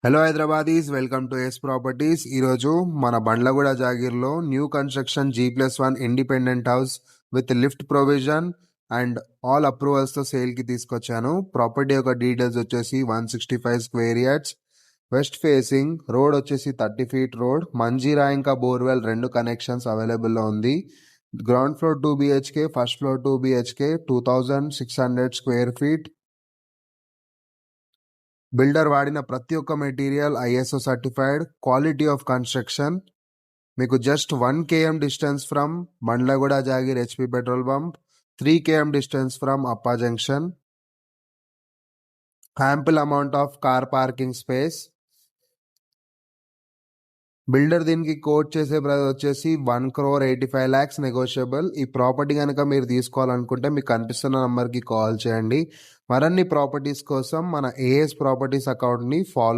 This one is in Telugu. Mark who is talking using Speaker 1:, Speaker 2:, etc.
Speaker 1: Hello Hyderabadis, welcome to S properties. ఈరోజు మన బండ్లగూడ జాగీర్లో new construction G+1 independent house with lift provision and all అప్రూవల్స్తో సేల్కి తీసుకొచ్చాను. ప్రాపర్టీ యొక్క డీటెయిల్స్ వచ్చేసి 165 square yards, west facing, road వచ్చేసి 30 ఫీట్ రోడ్, మంజీరా ఇంకా బోర్వెల్ 2 కనెక్షన్స్ అవైలబుల్లో ఉంది. Ground floor 2 BHK, first floor 2 BHK, 2600 square feet. Builder వాడిన ప్రతి ఒక్క material ISO certified, quality of construction. మీకు just 1 km distance from Bandlaguda Jagir HP petrol bunk, 3 km distance from Appa junction. Ample amount of car parking space. Builder దీనికి కోట్ చేసే ప్రైస్ వచ్చేసి 1,85,00,000 నెగోషియబుల్. ఈ ప్రాపర్టీ కనుక మీరు తీసుకోవాలనుకుంటే మీకు కనిపిస్తున్న నంబర్కి కాల్ చేయండి. మరిన్ని ప్రాపర్టీస్ కోసం మన AS ప్రాపర్టీస్ అకౌంట్ని ఫాలో